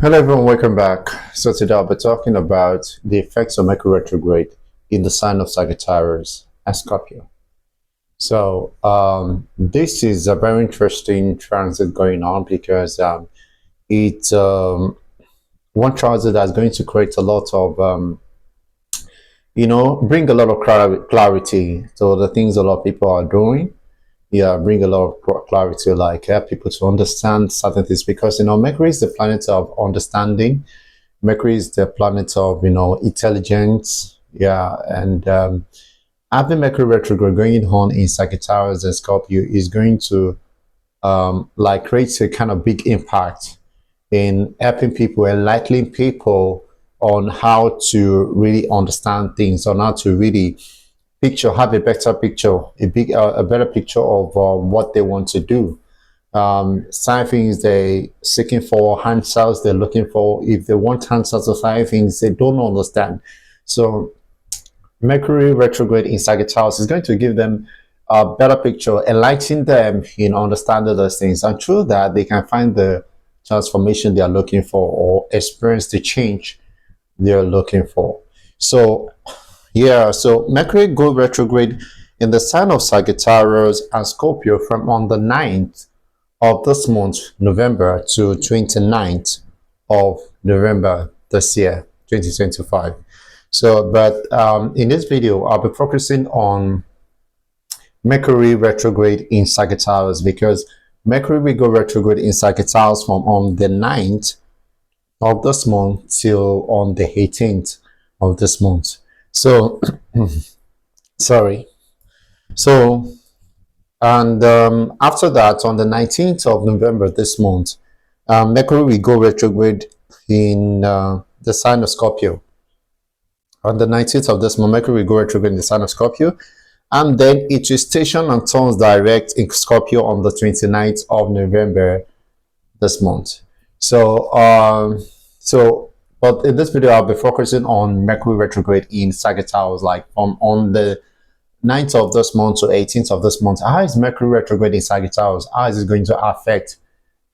Hello everyone, welcome back. So today I'll be talking about the effects of Mercury retrograde in the sign of Sagittarius and Scorpio. So this is a very interesting transit going on because it's one transit that's going to create a lot of bring a lot of clarity to the things a lot of people are doing. Yeah, bring a lot of clarity, like help people to understand certain things, because Mercury is the planet of understanding. Mercury is the planet of intelligence. Yeah, and having Mercury retrograde going on in Sagittarius and Scorpio is going to like create a kind of big impact in helping people, enlightening people on how to really understand things, on how to really have a better picture, a better picture of what they want to do. Certain things they seeking for, answers they're looking for. If they want answers to certain things they don't understand, so Mercury retrograde in Sagittarius is going to give them a better picture, enlighten them in understanding those things, and through that they can find the transformation they are looking for or experience the change they're looking for. So yeah, so Mercury go retrograde in the sign of Sagittarius and Scorpio from on the 9th of this month, November, to 29th of November this year, 2025. So, but in this video, I'll be focusing on Mercury retrograde in Sagittarius, because Mercury will go retrograde in Sagittarius from on the 9th of this month till on the 18th of this month. So, sorry. So, and after that, on the 19th of November this month, Mercury will go retrograde in the sign of Scorpio. On the 19th of this month, Mercury will go retrograde in the sign of Scorpio, and then it will station and turns direct in Scorpio on the 29th of November this month. So, but in this video, I'll be focusing on Mercury retrograde in Sagittarius, like from on the 9th of this month to 18th of this month. How is Mercury retrograde in Sagittarius? How is it going to affect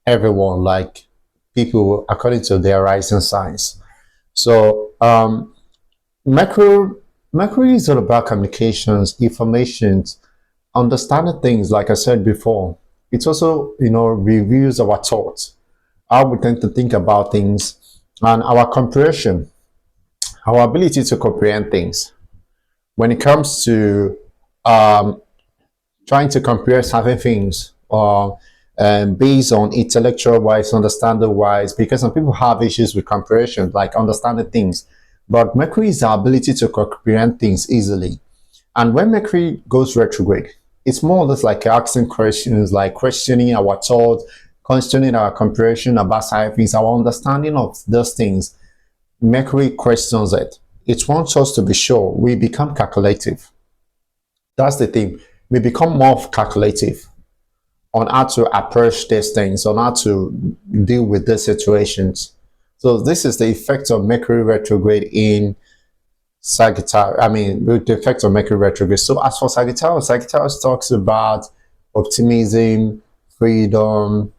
everyone, like people according to their rising signs? So Mercury is all about communications, information, understanding things. Like I said before, it also reviews our thoughts, how we tend to think about things, and our comprehension, our ability to comprehend things. When it comes to trying to compare certain things, based on intellectual wise, understanding wise, because some people have issues with comprehension, like understanding things. But Mercury is our ability to comprehend things easily. And when Mercury goes retrograde, it's more or less like asking questions, like questioning our thoughts, questioning our comprehension about certain things, our understanding of those things. Mercury questions it. It wants us to be sure. We become calculative. That's the thing. We become more calculative on how to approach these things, on how to deal with these situations. So this is the effect of Mercury retrograde in Sagittarius. I mean, the effect of Mercury retrograde. So as for Sagittarius, Sagittarius talks about optimism, freedom,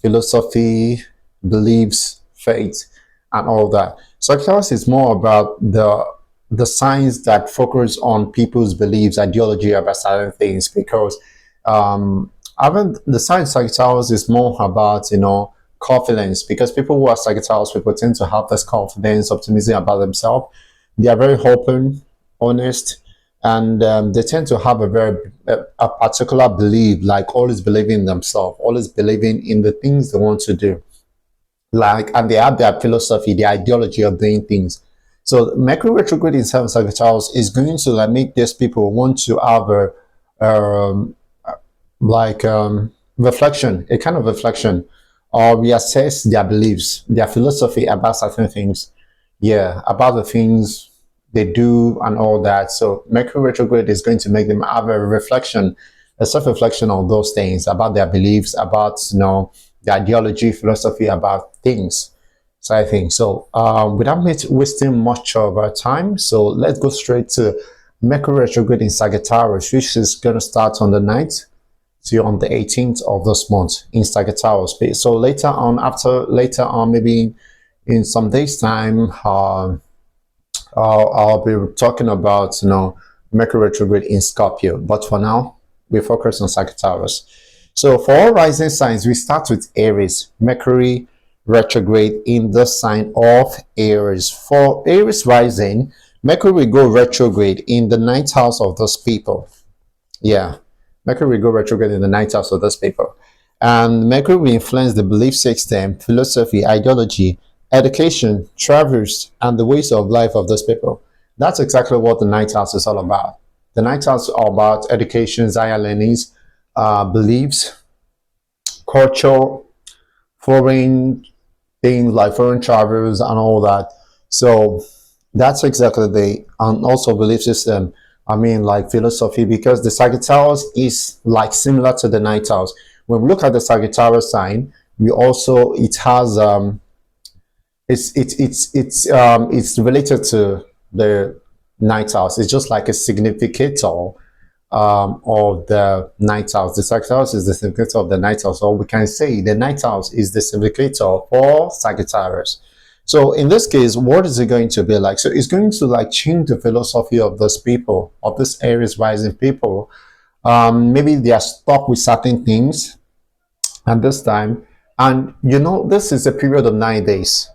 philosophy, beliefs, faith, and all that. Sagittarius is more about the signs that focus on people's beliefs, ideology about certain things, because having the sign Sagittarius is more about confidence, because people who are Sagittarius people tend to have this confidence, optimism about themselves. They are very open, honest, and they tend to have a particular belief, like always believing in themselves, always believing in the things they want to do, and they have their philosophy, the ideology of doing things. So Mercury retrograde in Sagittarius is going to make these people want to have reflection, a kind of reflection, or reassess their beliefs, their philosophy about certain things, about the things they do and all that. So Mercury retrograde is going to make them have a reflection, a self-reflection on those things, about their beliefs, about the ideology, philosophy about things. So I think so. Without wasting much of our time, so let's go straight to Mercury retrograde in Sagittarius, which is going to start on the 9th to on the 18th of this month in Sagittarius. So later on, maybe In some days time, I'll be talking about, Mercury retrograde in Scorpio. But for now, we focus on Sagittarius. So for all rising signs, we start with Aries. Mercury retrograde in the sign of Aries. For Aries rising, Mercury will go retrograde in the ninth house of those people. Yeah, Mercury will go retrograde in the ninth house of those people. And Mercury will influence the belief system, philosophy, ideology, education, travels, and the ways of life of those people. That's exactly what the ninth house is all about. The ninth house is all about education, higher learnings, beliefs, culture, foreign things like foreign travels and all that. So that's exactly and also belief system. I mean, like philosophy, because the Sagittarius is like similar to the ninth house. When we look at the Sagittarius sign, we also it has it's related to the ninth house. It's just like a significator of the ninth house. The Sagittarius is the significator of the ninth house, or we can say the ninth house is the significator for Sagittarius. So in this case, what is it going to be like? So it's going to like change the philosophy of those people, of this Aries rising people. Maybe they are stuck with certain things at this time, and this is a period of 9 days.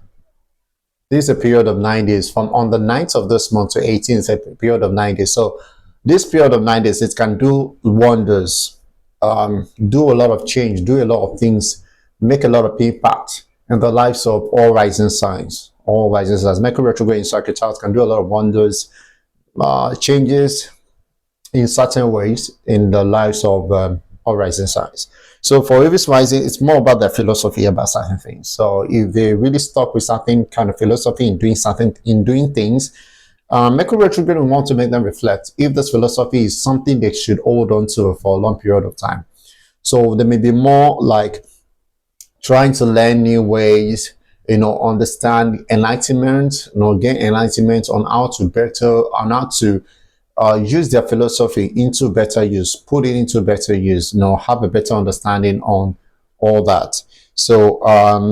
This is a period of 9 days from on the 9th of this month to 18th. It's a period of 9 days. So this period of 9 days, it can do wonders, do a lot of change, do a lot of things, make a lot of impact in the lives of all rising signs. All rising signs. Mercury retrograde in Sagittarius can do a lot of wonders, changes in certain ways in the lives of all rising signs. So for Aries rising, it's more about their philosophy about certain things. So if they really stuck with certain kind of philosophy in doing things, Mercury retrograde will want to make them reflect if this philosophy is something they should hold on to for a long period of time. So they may be more like trying to learn new ways, understand enlightenment, gain enlightenment on how to use their philosophy into better use, put it into better use, have a better understanding on all that. So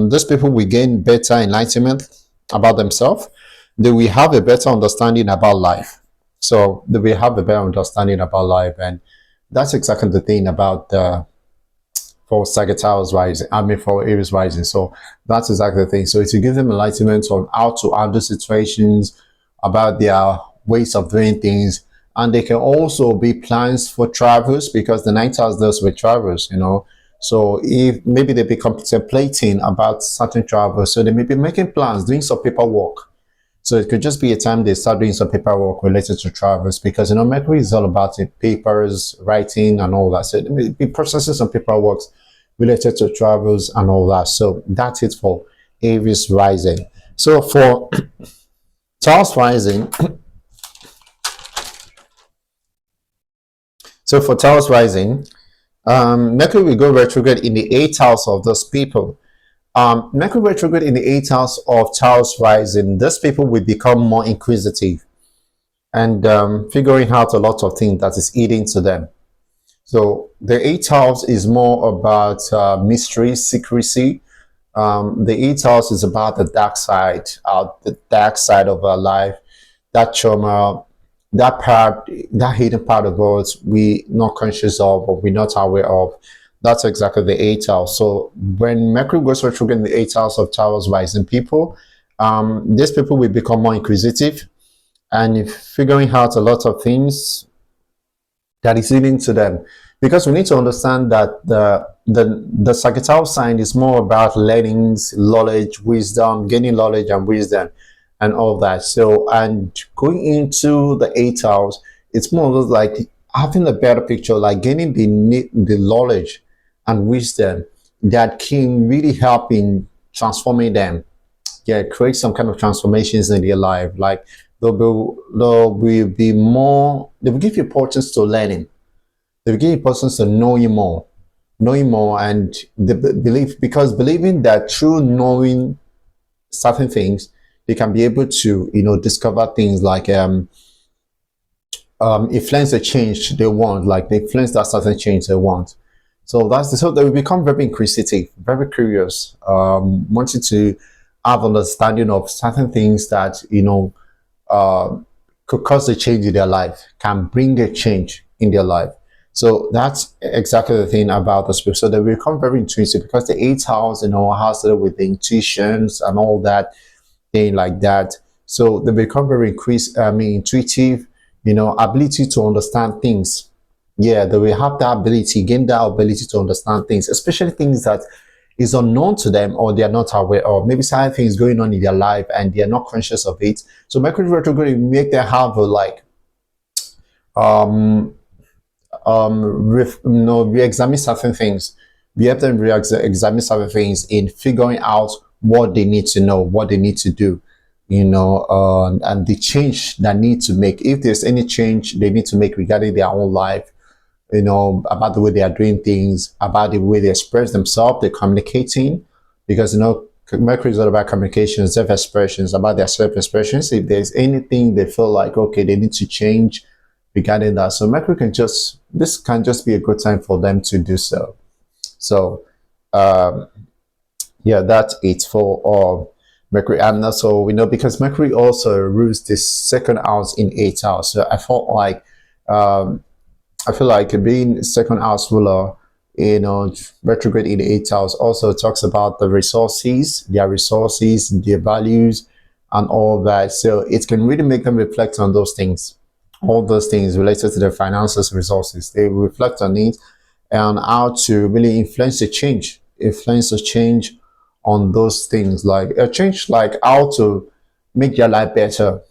those people will gain better enlightenment about themselves. They will have a better understanding about life. So they will have a better understanding about life, and that's exactly the thing about for Sagittarius rising. I mean, for Aries rising. So that's exactly the thing. So it will give them enlightenment on how to handle situations, about their ways of doing things. And they can also be plans for travels, because the ninth house deals with travels, So if maybe they be contemplating about certain travels, so they may be making plans, doing some paperwork. So it could just be a time they start doing some paperwork related to travels, because Mercury is all about it, papers, writing, and all that. So they may be processing some paperwork related to travels and all that. So that's it for Aries rising. So for Taurus rising. So for Taurus rising, Mercury will go retrograde in the 8th house of those people. Mercury retrograde in the 8th house of Taurus rising, those people will become more inquisitive and figuring out a lot of things that is eating to them. So the 8th house is more about mystery, secrecy. The 8th house is about the dark side of our life, that trauma, that hidden part of us we not conscious of or we're not aware of. That's exactly the 8th house. So when Mercury goes retrograde in the 8th house of Taurus rising people, these people will become more inquisitive and figuring out a lot of things that is leading to them, because we need to understand that the Sagittarius sign is more about learnings, knowledge, wisdom, gaining knowledge and wisdom and all that. So, and going into the 8th house, it's more like having a better picture, like gaining the knowledge and wisdom that can really help in transforming them. Yeah, create some kind of transformations in their life. Like they will give you importance to learning. They will give you importance to knowing more, and because believing that through knowing certain things, they can be able to, discover things like influence the change they want, like they influence that certain change they want. So so they will become very inquisitive, very curious, wanting to have understanding of certain things that uh, could cause a change in their life, can bring a change in their life. So that's exactly the thing about the spirit. So they become very intuitive because the eighth house, has to do with the intuitions and all that thing like that. So they become very intuitive, ability to understand things. Yeah, they will have that ability, gain that ability to understand things, especially things that is unknown to them or they are not aware of. Maybe certain things going on in their life and they are not conscious of it. So Mercury retrograde make them have a like um re-examine certain things. We have them re-examine certain things in figuring out what they need to know, what they need to do, and the change that need to make. If there's any change they need to make regarding their own life, about the way they are doing things, about the way they express themselves, they're communicating, because Mercury is all about communication, self-expressions, about their self-expressions. If there's anything they feel like okay, they need to change regarding that, so Mercury this can just be a good time for them to do so. So yeah, that's it for Mercury. And also we know because Mercury also rules this second house in eighth house. So I feel like being second house ruler, retrograde in the eighth house also talks about the resources, their values, and all that. So it can really make them reflect on those things, all those things related to their finances, resources. They reflect on it and how to really influence a change on those things, like a change, like how to make their life better.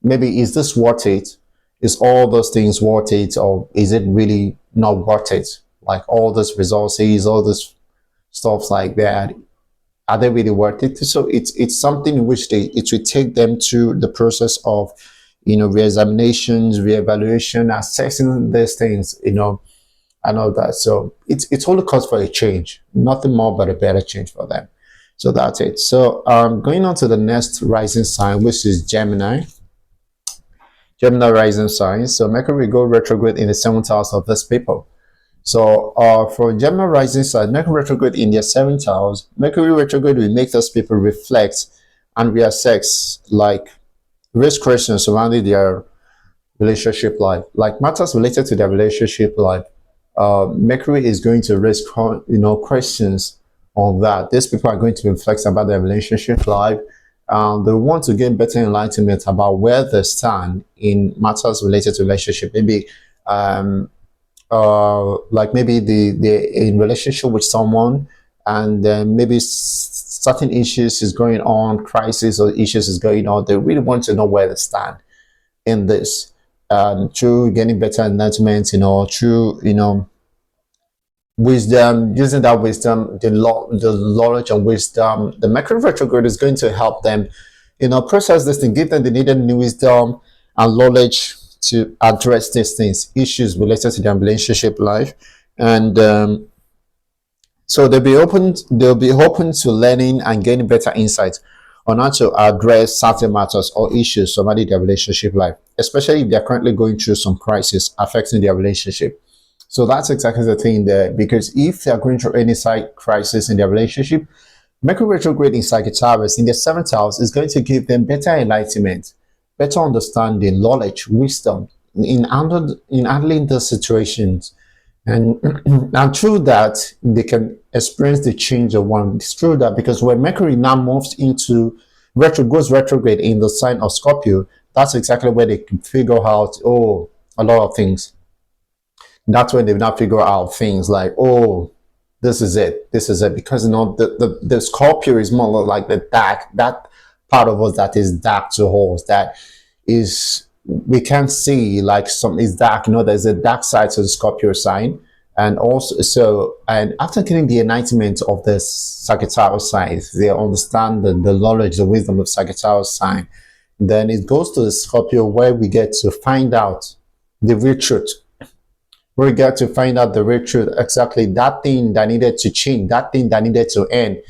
Maybe is this worth it? Is all those things worth it, or is it really not worth it? Like all those resources, all this stuff like that, are they really worth it? So it's something in which it will take them to the process of re-examinations, re-evaluation, assessing these things, and all that. So it's all cause for a change, nothing more but a better change for them. So that's it. So going on to the next rising sign, which is Gemini. Gemini rising sign. So Mercury will go retrograde in the seventh house of this people. So for Gemini rising sign, Mercury retrograde in their seventh house, Mercury retrograde will make those people reflect and reassess, like raise questions surrounding their relationship life, like matters related to their relationship life. Mercury is going to raise questions on that. These people are going to reflect about their relationship life. They want to gain better enlightenment about where they stand in matters related to relationship. Maybe like maybe they're in relationship with someone, and then maybe certain issues is going on, crisis or issues is going on. They really want to know where they stand in this, through getting better enlightenment, through wisdom, using that wisdom, the knowledge and wisdom. The Mercury retrograde is going to help them, process this thing, give them the needed wisdom and knowledge to address these things, issues related to their relationship life. And so they'll be open to learning and gaining better insights on how to address certain matters or issues surrounding their relationship life, especially if they're currently going through some crisis affecting their relationship. So that's exactly the thing there, because if they're going through any side crisis in their relationship, Mercury retrograde in Sagittarius in the seventh house is going to give them better enlightenment, better understanding, knowledge, wisdom in handling those situations. And and through that, they can experience the change of one. It's true that because when Mercury now moves into goes retrograde in the sign of Scorpio, that's exactly where they can figure out a lot of things. That's when they now figure out things like, this is it, because the Scorpio is more like the dark, that part of us that is dark to us, that is we can't see, like is dark. There's a dark side to the Scorpio sign. And also, and after getting the enlightenment of the Sagittarius sign, they understand the knowledge, the wisdom of Sagittarius sign. Then it goes to the Scorpio, where we get to find out the real truth. We get to find out the real truth, exactly that thing that needed to change, that thing that needed to end.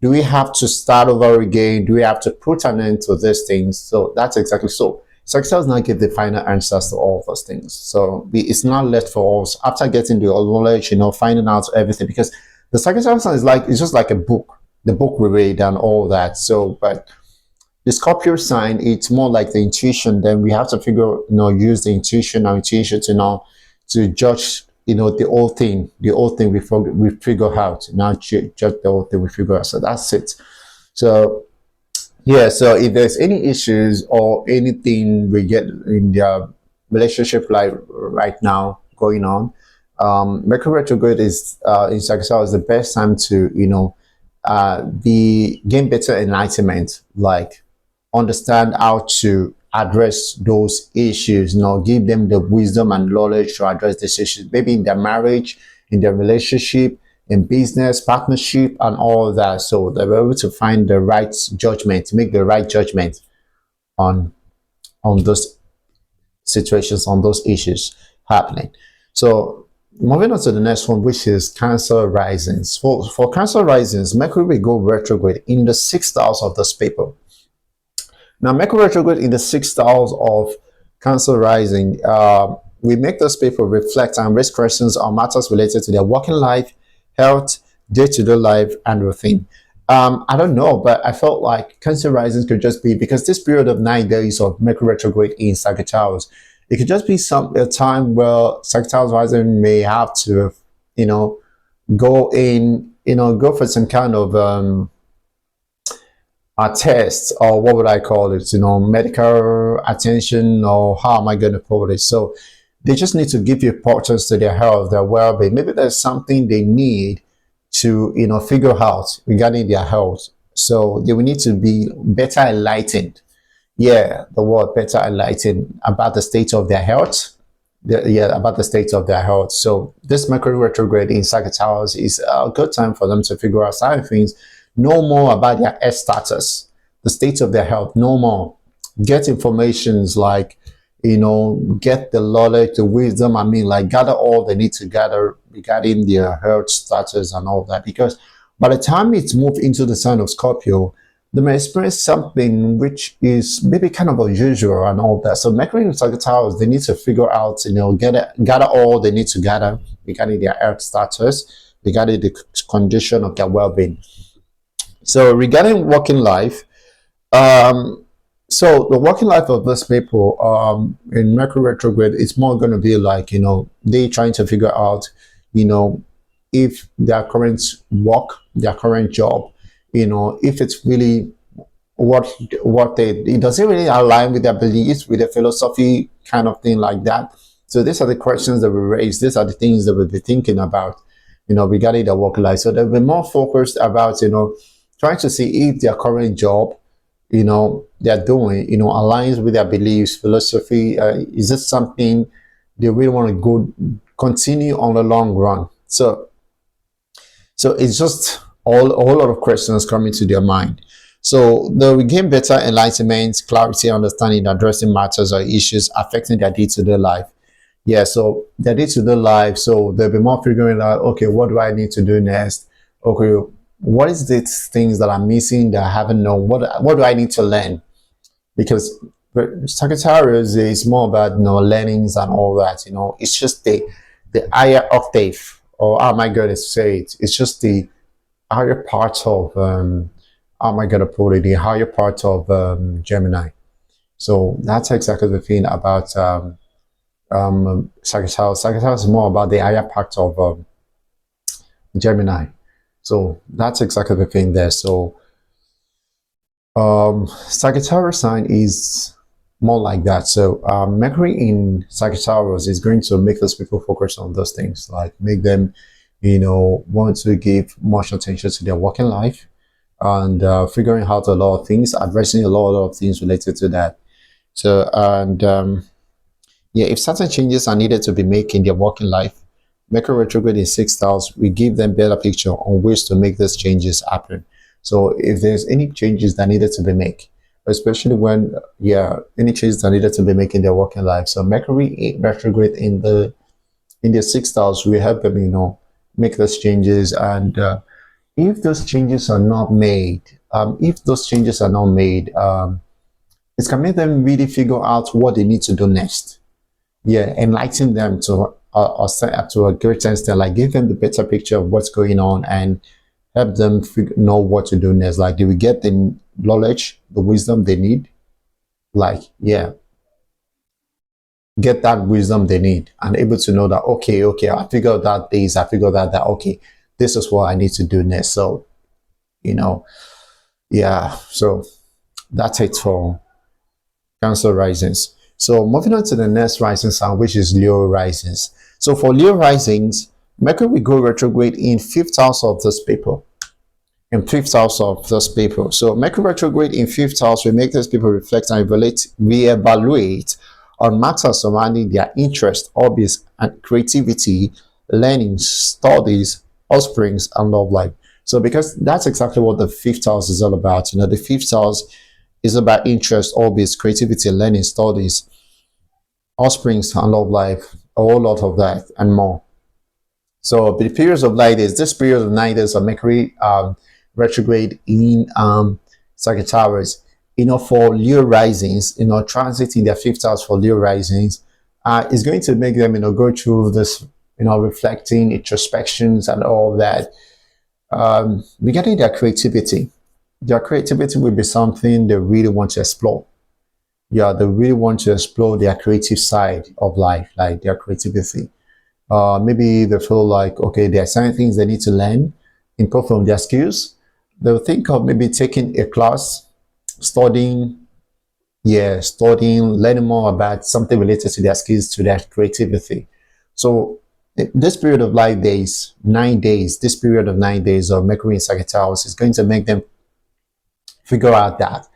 Do we have to start over again? Do we have to put an end to these things? So that's exactly so. Sagittarius now give the final answers to all of those things. So it's not left for us after getting the knowledge, finding out everything, because the Sagittarius is it's just like a book. the book we read and all that. So, but the Scorpio sign, it's more like the intuition. Then we have to use the intuition, our intuition to to judge, the old thing, we figure out. Now judge the old thing we figure out. So that's it. So yeah, so if there's any issues or anything we get in their relationship like right now going on, Mercury retrograde is in Sagittarius is the best time to be gain better enlightenment, like understand how to address those issues, give them the wisdom and knowledge to address these issues, maybe in their marriage, in their relationship, in business, partnership, and all of that. So they're able to find the right judgment, make the right judgment on those situations, on those issues happening. So moving on to the next one, which is Cancer risings. For Cancer risings, Mercury will go retrograde in the 6th house of this paper. Now, Mercury retrograde in the 6th house of Cancer rising, we make this paper reflect and raise questions on matters related to their working life, health, day-to-day life, and routine. I don't know, but I felt like Cancer risings could just be, because this period of 9 days of Mercury retrograde in Sagittarius, it could just be a time where Sagittarius rising may have to, go for some kind of a test, or what would I call it, medical attention, or how am I going to put it? So they just need to give you importance to their health, their well-being. Maybe there's something they need to, figure out regarding their health. So they will need to be better enlightened. Yeah, the word better enlightened about the state of their health. About the state of their health. So this Mercury retrograde in Sagittarius is a good time for them to figure out certain things, know more about their health status, the state of their health, know more, get informations like, get the knowledge, the wisdom, gather all they need to gather regarding their health status and all that. Because by the time it's moved into the sign of Scorpio, they may experience something which is maybe kind of unusual and all that. So Mercury in Sagittarius, they need to figure out, gather all they need to gather regarding their health status, regarding the condition of their well-being. So regarding working life, so the working life of this people in Mercury retrograde, it's more going to be like, they trying to figure out, if their current work, their current job, if it's really it doesn't really align with their beliefs, with their philosophy, kind of thing like that. So these are the questions that we raise. These are the things that we'll be thinking about, regarding their work life. So they'll be more focused about, trying to see if their current job, they're doing, aligns with their beliefs, philosophy. Is it something they really want to continue on the long run? So it's just a whole lot of questions coming to their mind. So they will gain better enlightenment, clarity, understanding, addressing matters or issues affecting their day-to-day life. Yeah, so their day-to-day life, so they'll be more figuring out, okay, what do I need to do next? Okay, what is the things that I'm missing that I haven't known? What do I need to learn? Because Sagittarius is more about learnings and all that. It's just the higher octave, or how am I going to say it? It's just the higher part of how am I going to put it? The higher part of Gemini. So that's exactly the thing about Sagittarius. Sagittarius is more about the higher part of Gemini. So that's exactly the thing there. So Sagittarius sign is more like that. So Mercury in Sagittarius is going to make those people focus on those things, like make them, want to give much attention to their working life and figuring out a lot of things, addressing a lot of things related to that. So, and if certain changes are needed to be made in their working life, Mercury retrograde in 6th house, we give them better picture on ways to make those changes happen. So if there's any changes that needed to be made, especially when, any changes that needed to be made in their working life. So Mercury retrograde in the 6th house, we help them, make those changes. And if those changes are not made, it can make them really figure out what they need to do next. Yeah, enlighten them to a great extent, like give them the better picture of what's going on and help them know what to do next. Like, they will get the knowledge, the wisdom they need. Like, yeah, get that wisdom they need and able to know that, okay, I figured out this, I figured out that, okay, this is what I need to do next. So, you know, yeah, so that's it for Cancer risings. So moving on to the next rising sign, which is Leo risings. So for Leo risings, Mercury will go retrograde in fifth house of this people. In fifth house of this people. So Mercury retrograde in fifth house will make these people reflect and reevaluate on matters surrounding their interest, hobbies, and creativity, learning, studies, offsprings, and love life. So because that's exactly what the fifth house is all about. The fifth house is about interest, hobbies, creativity, learning, studies, offsprings, and love life, a whole lot of that and more. So the periods of light is this period of night is a Mercury retrograde in Sagittarius. For Leo risings, transiting their fifth house for Leo risings is going to make them, go through this, reflecting, introspections, and all that. Regarding their creativity will be something they really want to explore. Yeah, they really want to explore their creative side of life, like their creativity. Maybe they feel like, okay, there are certain things they need to learn, improve from their skills. They'll think of maybe taking a class, studying, learning more about something related to their skills, to their creativity. So this period of life days, 9 days, this period of 9 days of Mercury in Sagittarius is going to make them figure out that,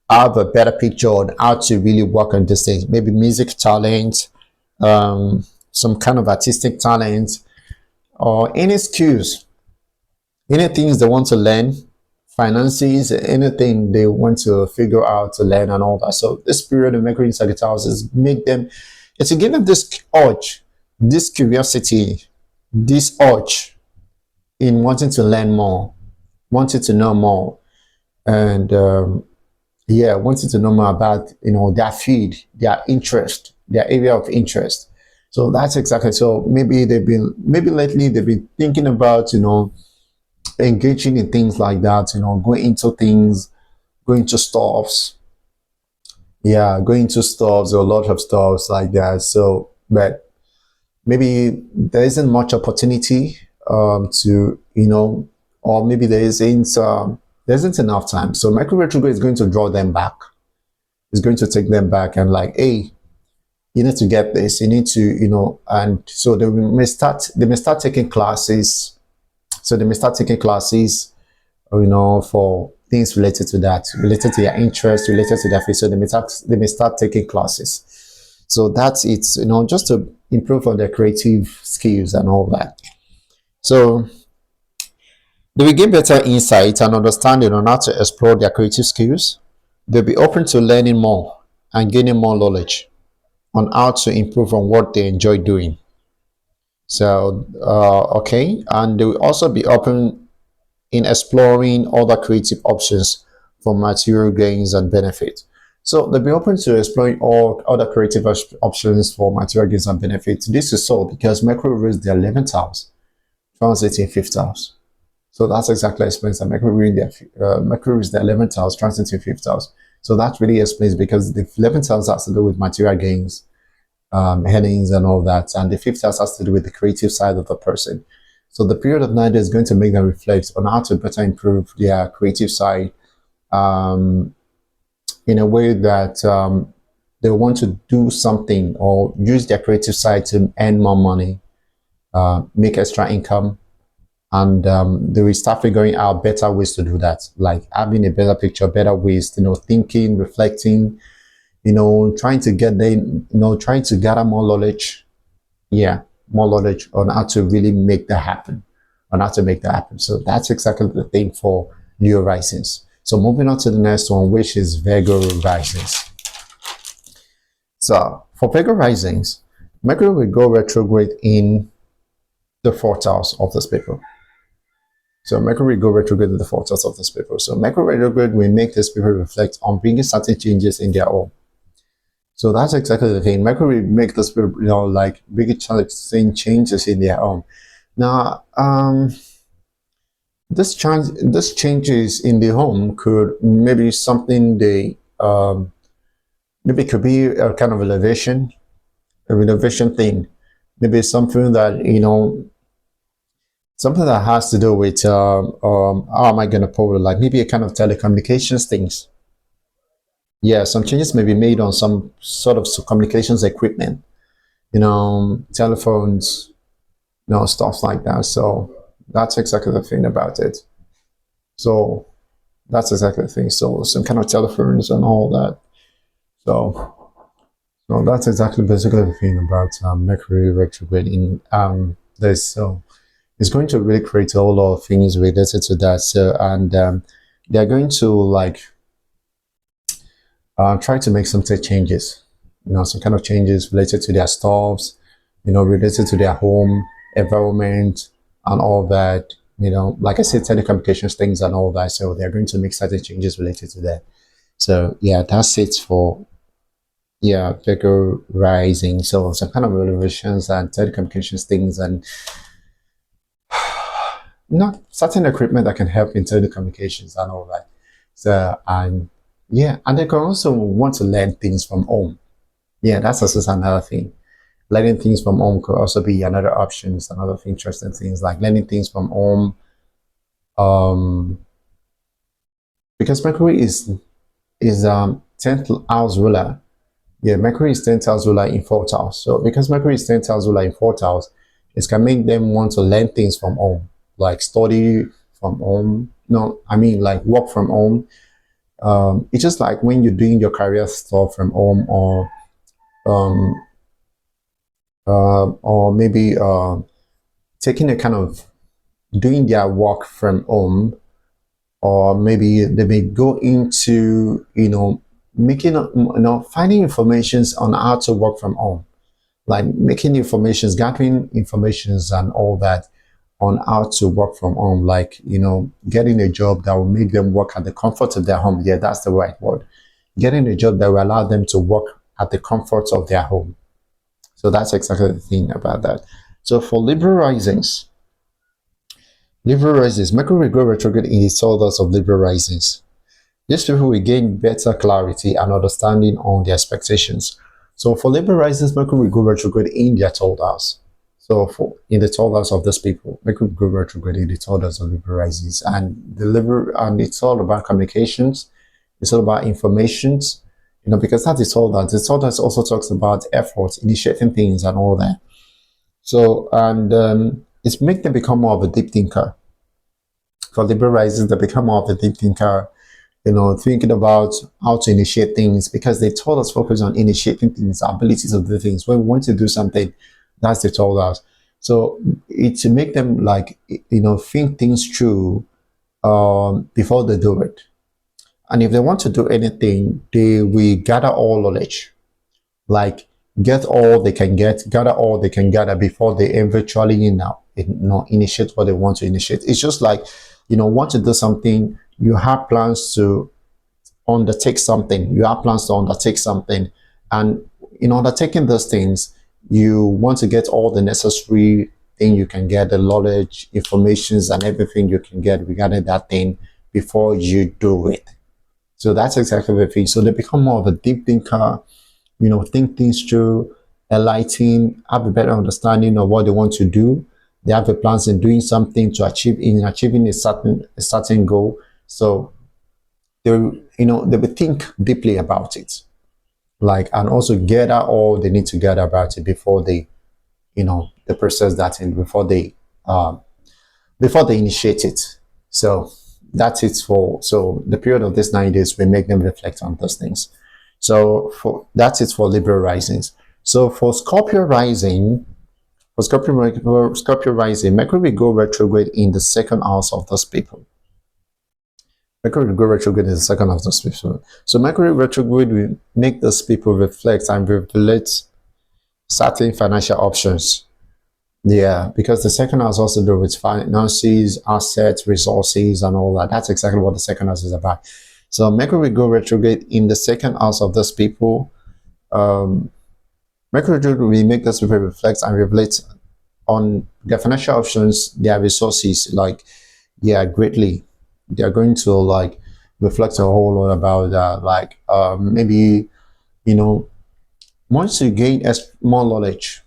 have a better picture on how to really work on this thing. Maybe music talent, some kind of artistic talent, or any skills, any things they want to learn, finances, anything they want to figure out to learn and all that. So this period of Mercury in Sagittarius is make them, it's to give them this urge, this curiosity, this urge in wanting to learn more, wanting to know more, and wanting to know more about their field, their interest, their area of interest. So that's exactly, so maybe lately they've been thinking about engaging in things like that, going into things, going to stuffs, going to stuffs, a lot of stuffs like that. So but maybe there isn't much opportunity to or maybe there isn't enough time. So Mercury retrograde is going to draw them back. It's going to take them back and like, hey, you need to get this, you need to, and so they may start taking classes. So they may start taking classes, for things related to that, related to their interest, related to their field. So they may start taking classes. So that's it, just to improve on their creative skills and all that. So they will gain better insight and understanding on how to explore their creative skills. They'll be open to learning more and gaining more knowledge on how to improve on what they enjoy doing. So, okay, and they will also be open in exploring other creative options for material gains and benefits. So they'll be open to exploring all other creative options for material gains and benefits. This is so because Mercury is the 11th house, transiting 5th house. So that's exactly explains that Mercury is the 11th house, transiting 5th house. So that really explains, because the 11th house has to do with material gains, headings and all that, and the 5th house has to do with the creative side of the person. So the period of 9 days is going to make them reflect on how to better improve their creative side, in a way that they want to do something or use their creative side to earn more money, make extra income, and they will start figuring out better ways to do that, like having a better picture, better ways, thinking, reflecting, trying to get trying to gather more knowledge, more knowledge on how to really make that happen, So that's exactly the thing for Leo risings. So moving on to the next one, which is Virgo risings. So for Virgo risings, Mercury will go retrograde in the 4th house of this people. So Mercury will go retrograde in the 4th house of this people. So Mercury retrograde will make this people reflect on bringing certain changes in their own. So that's exactly the thing. Mercury make this people, like bringing changes in their own. Now, this changes in the home could maybe something they maybe it could be a kind of elevation, a renovation thing. Maybe something that something that has to do with how am I going to put it? Like maybe a kind of telecommunications things. Yeah, some changes may be made on some sort of communications equipment, telephones, stuff like that. So that's exactly the thing about it. So that's exactly the thing. So some kind of telephones and all that. So that's exactly basically the thing about Mercury retrograde in this. So it's going to really create a whole lot of things related to that. So and they're going to like try to make some tech changes, some kind of changes related to their stuffs, related to their home environment and all that. Like I said, telecommunications things and all that. So they're going to make certain changes related to that. So yeah, that's it for Virgo rising. So some kind of renovations and telecommunications things and not certain equipment that can help in telecommunications and all that. So and yeah, and they can also want to learn things from home. Yeah, that's also another thing. Learning things from home could also be another option. It's another interesting things like learning things from home. Um, because Mercury is 10th house ruler. Yeah, Mercury is 10th house ruler in fourth house. So because Mercury is 10th house ruler in fourth house, it can make them want to learn things from home, like study from home. No, I mean like work from home. It's just like when you're doing your career stuff from home, um, or maybe taking a kind of doing their work from home, or maybe they may go into making finding informations on how to work from home, like making informations, gathering informations and all that on how to work from home, like getting a job that will make them work at the comfort of their home. Yeah, that's the right word. Getting a job that will allow them to work at the comfort of their home. So that's exactly the thing about that. So for Libra risings, Mercury will go retrograde in the third house of Libra risings. These people will gain better clarity and understanding on their expectations. So for Libra risings, Mercury will go retrograde in their third house. So for in the third house of these people, Mercury will go retrograde in the third house of Libra risings, and and it's all about communications. It's all about informations. Because that is all that. The third house also talks about effort, initiating things, and all that. So and it's make them become more of a deep thinker. For Libra risings, they become more of a deep thinker, thinking about how to initiate things, because they told us focus on initiating things, abilities of the things. When we want to do something, that's they told us. So it to make them like, think things through before they do it. And if they want to do anything, they will gather all knowledge, like get all they can gather all they can gather before they eventually initiate what they want to initiate. It's just like, want to do something, you have plans to undertake something, and in undertaking those things, you want to get all the necessary thing you can get, the knowledge, informations, and everything you can get regarding that thing before you do it. So that's exactly the thing. So they become more of a deep thinker, think things through, enlighten, have a better understanding of what they want to do. They have the plans in doing something to achieving a certain goal. So they will think deeply about it, like, and also gather all they need to gather about it before they, the process that in before they initiate it. So that's it for. So the period of this 9 days will make them reflect on those things. So that's it for Libra risings. So for Scorpio rising, Mercury will go retrograde in the second house of those people. Mercury will go retrograde in the second house of those people. So Mercury retrograde will make those people reflect and revelate certain financial options. Yeah, because the second house also do with finances, assets, resources, and all that. That's exactly what the second house is about. So Mercury will go retrograde in the second house of those people. Mercury will make those people reflect and revelate on their financial options, their resources, like, Yeah, greatly. They're going to like reflect a whole lot about that. Like maybe, you know, once you gain more knowledge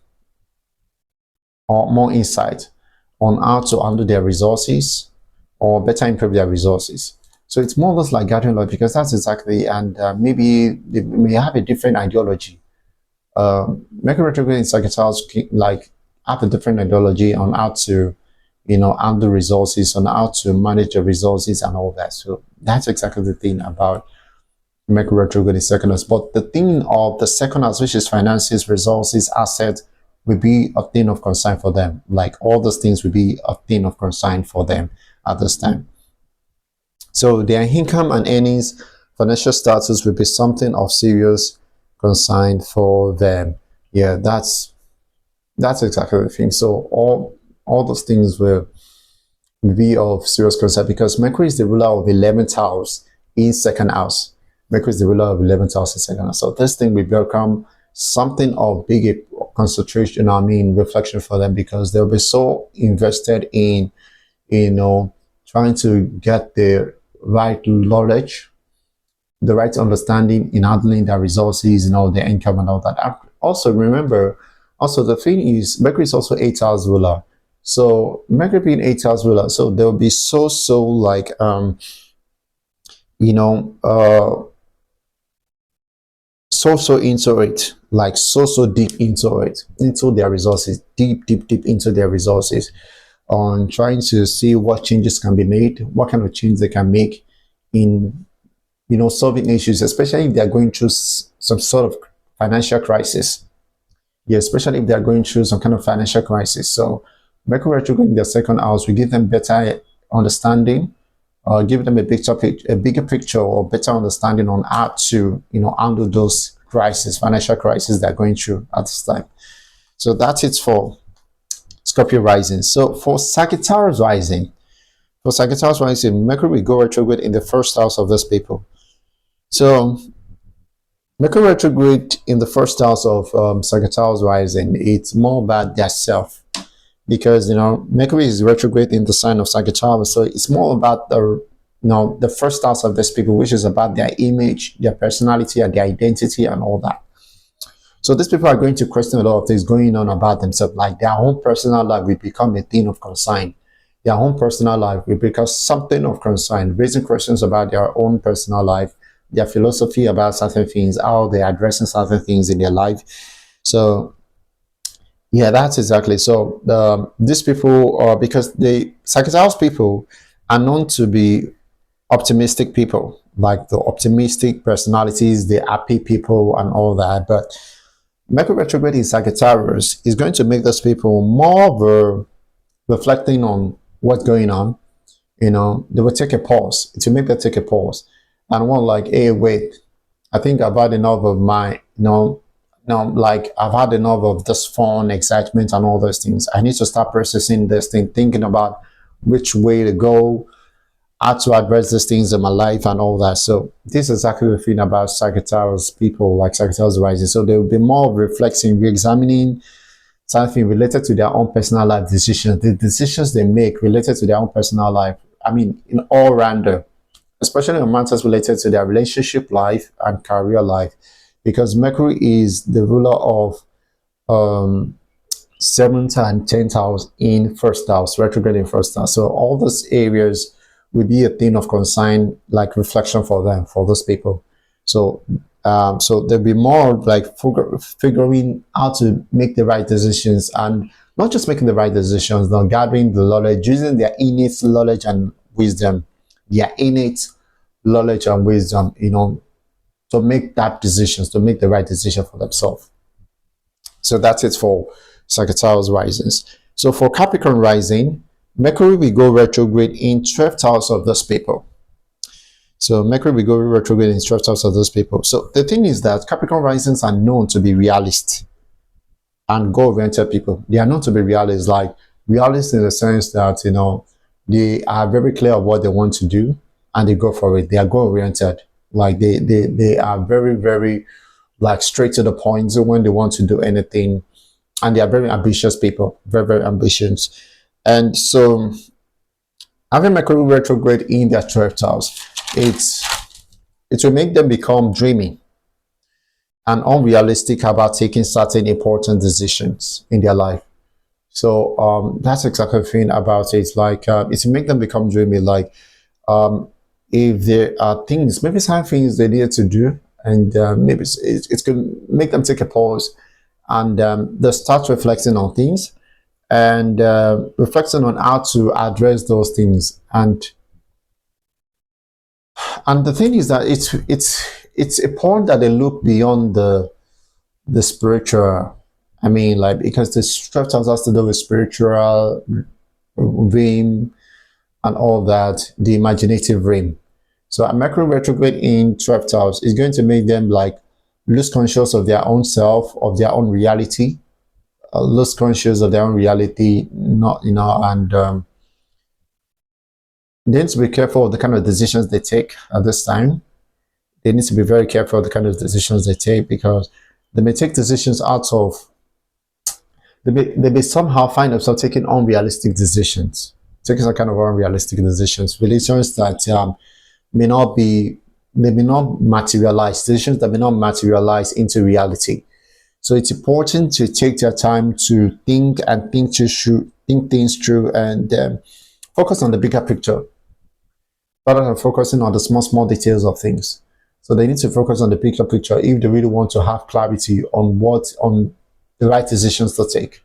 or more insight on how to handle their resources or better improve their resources. So it's more or less like gathering knowledge because that's exactly, and maybe they may have a different ideology. Mercury retrograde in Sagittarius like have a different ideology on how to, handle resources, on how to manage the resources and all that. So that's exactly the thing about Mercury retrograde in second house. But the thing of the second house, which is finances, resources, assets, will be a thing of concern for them. Like all those things will be a thing of concern for them at this time. So their income and earnings, financial status will be something of serious concern for them. Yeah, that's exactly the thing. So all those things will be of serious concern because Mercury is the ruler of 11th house in second house. Mercury is the ruler of 11th house in second house. So this thing will become something of big concentration, reflection for them because they'll be so invested in, trying to get the right knowledge, the right understanding in handling their resources, their income and all that. And also remember, also the thing is, Mercury is also 8th house ruler. So Mercury being 8th house ruler, so they'll be so like so into it, like so deep into it, into their resources, deep into their resources, on trying to see what changes can be made, what kind of change they can make in solving issues, especially if they're going through some sort of financial crisis. Yeah, especially if they're going through some kind of financial crisis. So Mercury retrograde in their second house will give them better understanding, give them a bigger picture or better understanding on how to handle those crises, financial crises they're going through at this time. So that's it for Scorpio rising. So for Sagittarius rising, Mercury will go retrograde in the first house of those people. So Mercury retrograde in the first house of Sagittarius rising, it's more about their self because Mercury is retrograde in the sign of Sagittarius, so it's more about the first house of these people, which is about their image, their personality, and their identity, and all that. So these people are going to question a lot of things going on about themselves, like their own personal life will become a thing of concern. Their own personal life will become something of concern, raising questions about their own personal life, their philosophy about certain things, how they're addressing certain things in their life. So yeah, that's exactly. So these people, because the Sagittarius people are known to be optimistic people, like the optimistic personalities, the happy people and all that. But Mercury retrograde in Sagittarius is going to make those people more reflecting on what's going on. They will take a pause. To make them take a pause and one like, hey, wait, I think I've had enough of my, like I've had enough of this fun, excitement, and all those things. I need to start processing this thing, thinking about which way to go, how to address these things in my life and all that. So this is exactly the thing about Sagittarius people, like Sagittarius rising. So they will be more reflecting, re-examining something related to their own personal life decisions, the decisions they make related to their own personal life. In all rounder, especially on matters related to their relationship life and career life, because Mercury is the ruler of 7th and 10th house in first house, retrograde in first house. So all those areas will be a thing of concern, like reflection for them, for those people. So so there'll be more like figuring how to make the right decisions, and not just making the right decisions, but gathering the knowledge, using their innate knowledge and wisdom, to make to make the right decision for themselves. So that's it for Sagittarius risings. So for Capricorn rising, Mercury will go retrograde in 12th house of those people. So Mercury will go retrograde in 12th house of those people. So the thing is that Capricorn risings are known to be realist and goal-oriented people. They are known to be realists, like realists in the sense that, they are very clear of what they want to do and they go for it. They are goal-oriented. Like they are very, very like straight to the point when they want to do anything. And they are very ambitious people, very, very ambitious. And so Having Mercury retrograde in their 12th house, it's it will make them become dreamy and unrealistic about taking certain important decisions in their life. So that's exactly the thing about it. It's like it's to make them become dreamy. Like um, if there are things, maybe some things they need to do, and maybe it's going to make them take a pause and they start reflecting on things and reflecting on how to address those things. And the thing is that it's important that they look beyond the spiritual. I mean, like, because the stress has to do with spiritual realm and all that, the imaginative realm. So a Mercury retrograde in 12th house is going to make them like lose conscious of their own self, of their own reality, lose conscious of their own reality, not, and they need to be careful of the kind of decisions they take at this time. They need to be very careful of the kind of decisions they take, because they may take decisions out of, they may somehow find themselves taking unrealistic decisions, taking some kind of unrealistic decisions, relations that may not be, they may not materialize, decisions that may not materialize into reality. So it's important to take their time to think and think things through, and focus on the bigger picture rather than focusing on the small details of things. So they need to focus on the bigger picture if they really want to have clarity on the right decisions to take.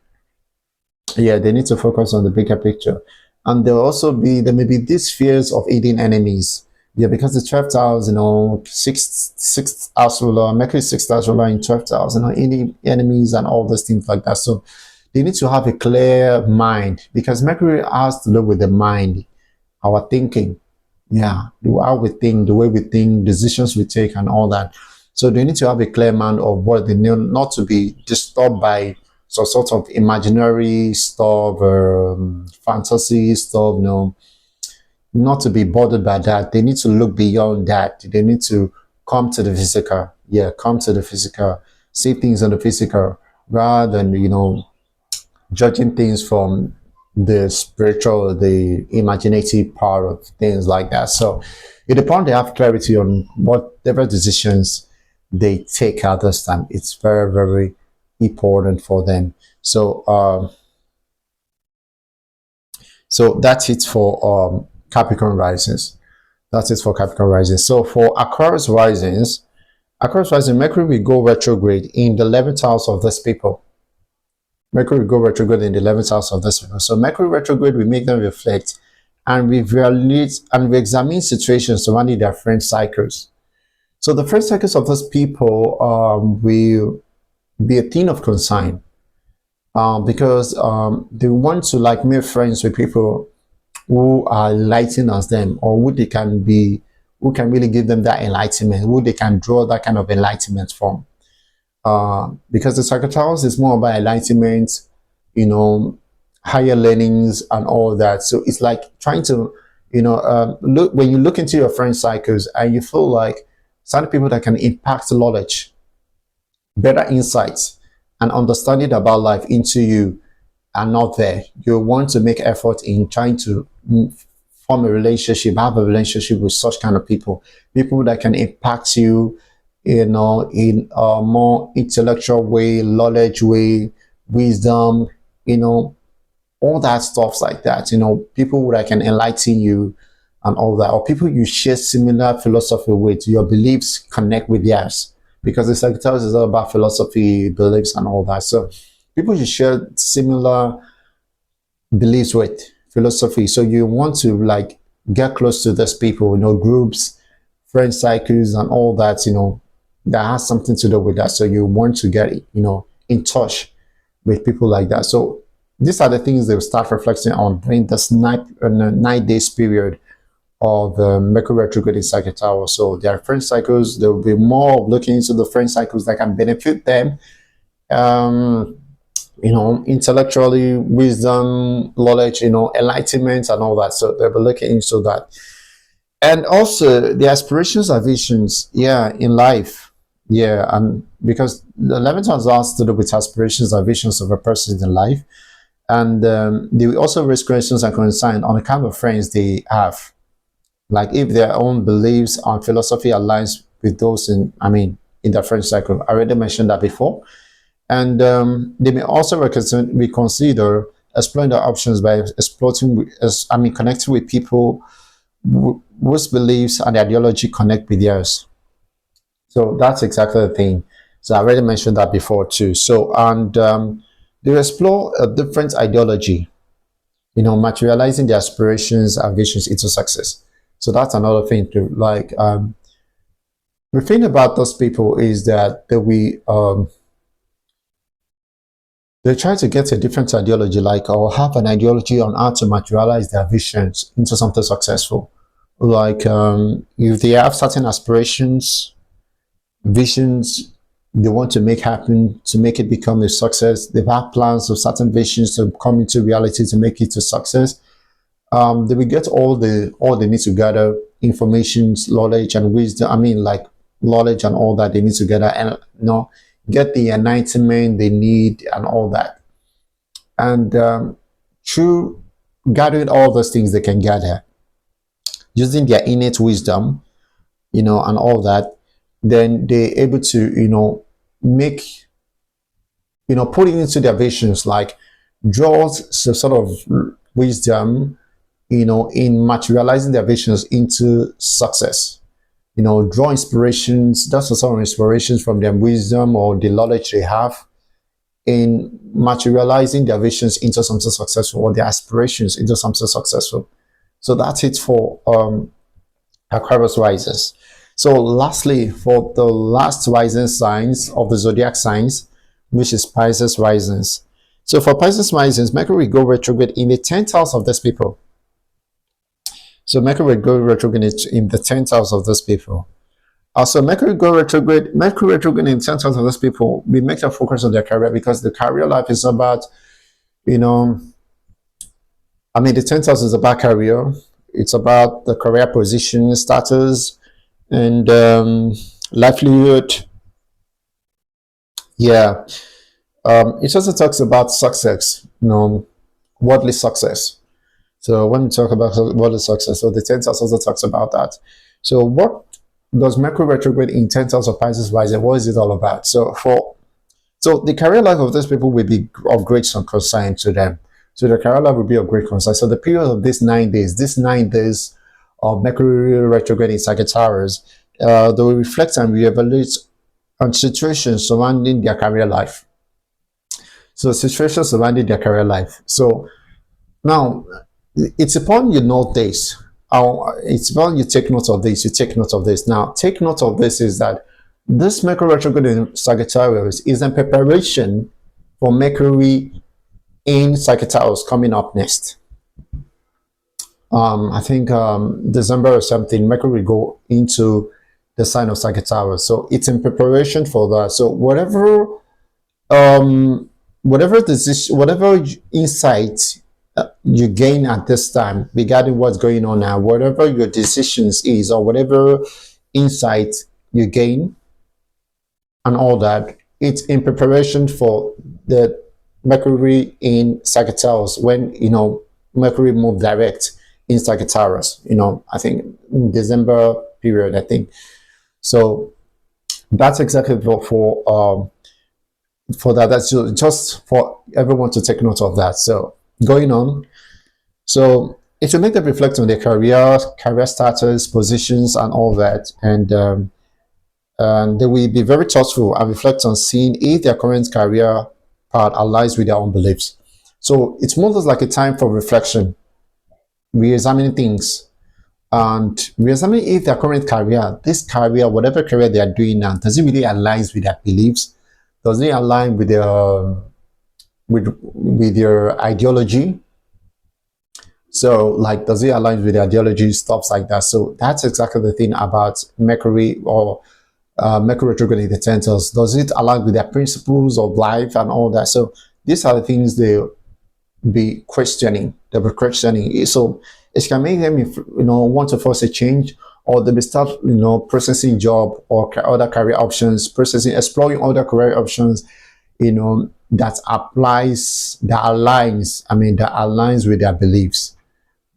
Yeah, they need to focus on the bigger picture. And there may be these fears of hidden enemies. Yeah, because the 12th house, sixth house ruler, Mercury sixth house ruler in 12th house, any enemies and all those things like that. So they need to have a clear mind, because Mercury has to do with the mind, our thinking. Yeah, how we think, the way we think, decisions we take, and all that. So they need to have a clear mind of what they need, not to be disturbed by some sort of imaginary stuff, fantasy stuff, not to be bothered by that. They need to look beyond that. They need to come to the physical. Yeah, come to the physical, see things on the physical, rather than, judging things from the spiritual, the imaginative part of things like that. So it depends, they have clarity on whatever decisions they take at this time. It's very, very important for them. So that's it for Capricorn risings. That's it for Capricorn risings. So for Aquarius risings, Mercury will go retrograde in the 11th house of this people. Mercury will go retrograde in the 11th house of this people. So Mercury retrograde will make them reflect and reevaluate and re-examine situations surrounding their friend cycles. So the friend cycles of those people will be a thing of concern, because they want to like make friends with people who are enlightened as them, or who can really give them that enlightenment, who they can draw that kind of enlightenment from. Because the Sagittarius is more about enlightenment, higher learnings and all that. So it's like trying to, look, when you look into your friend cycles and you feel like certain people that can impact knowledge, better insights, and understanding about life into you are not there. You want to make effort in trying to form a relationship, have a relationship with such kind of people that can impact you, in a more intellectual way, knowledge way, wisdom, all that stuff like that. People that can enlighten you and all that, or people you share similar philosophy with, your beliefs connect with theirs, because the Sagittarius is all about philosophy, beliefs, and all that. So people you share similar beliefs with, philosophy. So you want to like get close to those people, groups, friend cycles, and all that, that has something to do with that. So you want to get, in touch with people like that. So these are the things they will start reflecting on during this 9 days period of the Mercury retrograde in Sagittarius. So their friend cycles, there will be more looking into the friend cycles that can benefit them, intellectually, wisdom, knowledge, enlightenment, and all that. So they'll be looking into that. And also the aspirations and visions, in life. And because the 11th house has to do with aspirations and visions of a person in life. And they will also raise questions and concern on the kind of friends they have, like if their own beliefs and philosophy aligns with those in their friend circle. I already mentioned that before. And they may also reconsider exploring their options by connecting with people whose beliefs and ideology connect with theirs. So that's exactly the thing. So I already mentioned that before too. So, and they explore a different ideology, materializing their aspirations and visions into success. So that's another thing to like. The thing about those people is that they try to get a different ideology, like, or have an ideology on how to materialize their visions into something successful. Like if they have certain aspirations, visions they want to make happen, to make it become a success. They've had plans of certain visions to come into reality to make it a success. They will get all they need to gather information, knowledge, and wisdom. Like knowledge and all that they need to gather, and get the enlightenment they need and all that. And through gathering all those things they can gather, using their innate wisdom, and all that, then they're able to, make, put it into their visions, like draws some sort of wisdom, in materializing their visions into success. Draw inspirations, that's the sort of inspirations from their wisdom or the knowledge they have in materializing their visions into something successful, or their aspirations into something successful. So that's it for Aquarius risers. So lastly, for the last rising signs of the zodiac signs, which is Pisces risings. So for Pisces risings, Mercury will go retrograde in the 10th house of these people. So Mercury will go retrograde in the 10th house of these people. Also, Mercury in the 10th house of these people, we make them focus on their career, because the career life is about, the 10th house is about career. It's about the career position, status, and livelihood. Yeah. It also talks about success, worldly success. So when we talk about worldly success, so the 10th house also talks about that. So what does Mercury retrograde in 10th house of Pisces rising? What is it all about? So the career life of these people will be of great concern to them. So the career life will be of great concern. So the period of these 9 days of Mercury retrograde in Sagittarius, they will reflect and reevaluate on situations surrounding their career life. So situations surrounding their career life. So now it's upon you note this. It's upon you take note of this. You take note of this. Now take note of this is that this Mercury retrograde in Sagittarius is in preparation for Mercury in Sagittarius coming up next. I think December or something, Mercury will go into the sign of Sagittarius. So it's in preparation for that. So whatever decision, whatever insight you gain at this time regarding what's going on now, whatever your decisions is, or whatever insight you gain and all that, it's in preparation for the Mercury in Sagittarius, when Mercury move direct in Sagittarius, I think in December period, I think. So that's exactly for that. That's just for everyone to take note of that. So going on, so it will make them reflect on their career status, positions, and all that, and they will be very thoughtful and reflect on seeing if their current career path aligns with their own beliefs. So it's more like a time for reflection, re-examining things, and re-examining if their current career, whatever career they are doing now, does it really align with their beliefs? Does it align with their with your ideology? So like, does it align with the ideology, stuff like that? So that's exactly the thing about Mercury, or Mercury retrograde in the 10th house. Does it align with their principles of life and all that? So these are the things they'll be questioning. So it can make them, want to force a change, or they may start, processing job or other career options, exploring other career options, that aligns with their beliefs,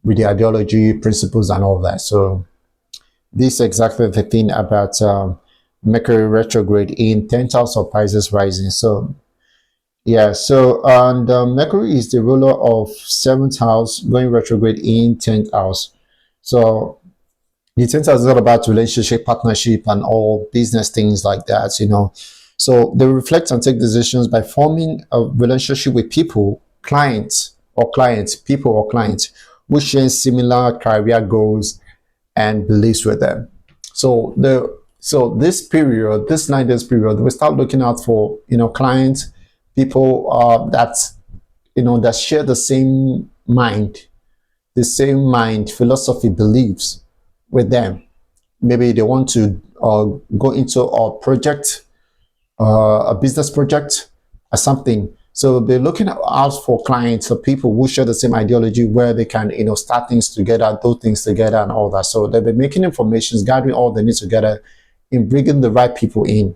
with the ideology, principles, and all that. So this is exactly the thing about Mercury retrograde in 10th house of Pisces rising. So yeah, so and Mercury is the ruler of 7th house going retrograde in 10th house. So the 10th house is all about relationship, partnership, and all business things like that, you know. So they reflect and take decisions by forming a relationship with people, people or clients, which share similar career goals and beliefs with them. So this period, this 9 days period, we start looking out for, you know, clients, people that, you know, that share the same mind, philosophy, beliefs with them. Maybe they want to go into a project, a business project or something. So they're looking out for clients or people who share the same ideology, where they can, you know, start things together, do things together, and all that. So they'll be making information, gathering all they need together, in bringing the right people in,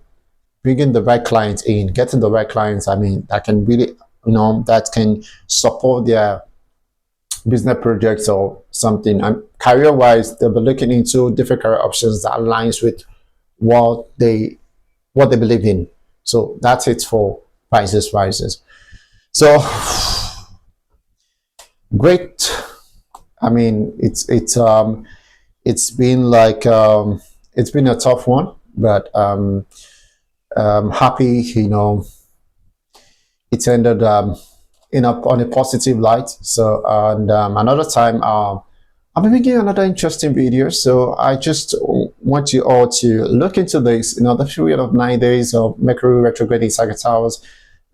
bringing the right clients in, getting the right clients. I mean, that can really, you know, that can support their business projects or something. And career-wise, they'll be looking into different career options that aligns with what they believe in. So that's it for Pisces rises. So great. I mean, it's been like it's been a tough one, but happy, you know, it ended on a positive light. So and another time I'll be making another interesting video. So I just want you all to look into this. You know, the period of 9 days of Mercury retrograde in Sagittarius,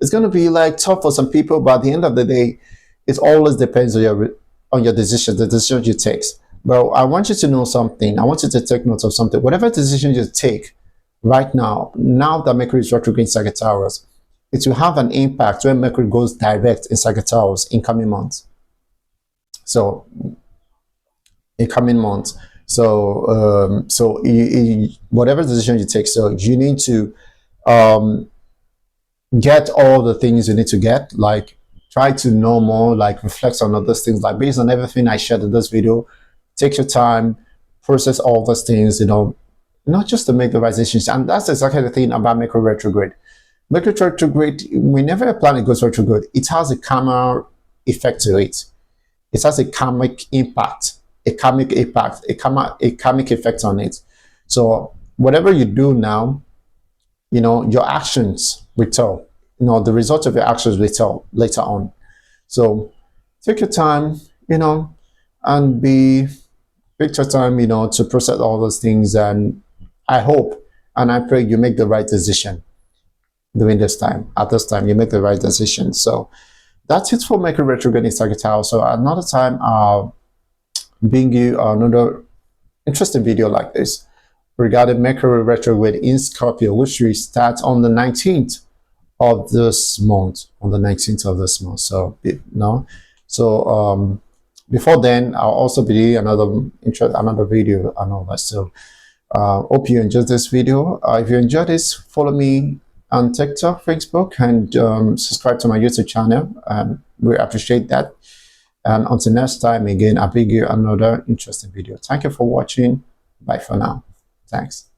it's going to be like tough for some people, but at the end of the day, it always depends on your decisions, the decisions you take. But I want you to know something. I want you to take note of something. Whatever decision you take right now that Mercury is retrograde in Sagittarius, it will have an impact when Mercury goes direct in Sagittarius in coming months. So in coming months. So whatever decision you take, so you need to get all the things you need to get, like try to know more, like reflect on other things, like based on everything I shared in this video. Take your time, process all those things, you know, not just to make the right decisions. And that's exactly the thing about Mercury retrograde. Mercury retrograde, whenever a planet goes retrograde, it has a karma effect to it. It has a karmic impact, a karmic effect on it. So whatever you do now, you know, your actions will tell. You know, the result of your actions will tell later on. So take your time, you know, and take your time, you know, to process all those things. And I hope and I pray you make the right decision during this time. At this time, you make the right decision. So that's it for Mercury retrograde in Sagittarius. So another time I'll bring you another interesting video like this regarding Mercury retrograde in Scorpio, which we start on the 19th of this month. So before then, I'll also be another video and all that. So hope you enjoyed this video. If you enjoyed this, follow me on TikTok, Facebook, and subscribe to my YouTube channel. We appreciate that. And until next time, again, I'll bring you another interesting video. Thank you for watching. Bye for now. Thanks.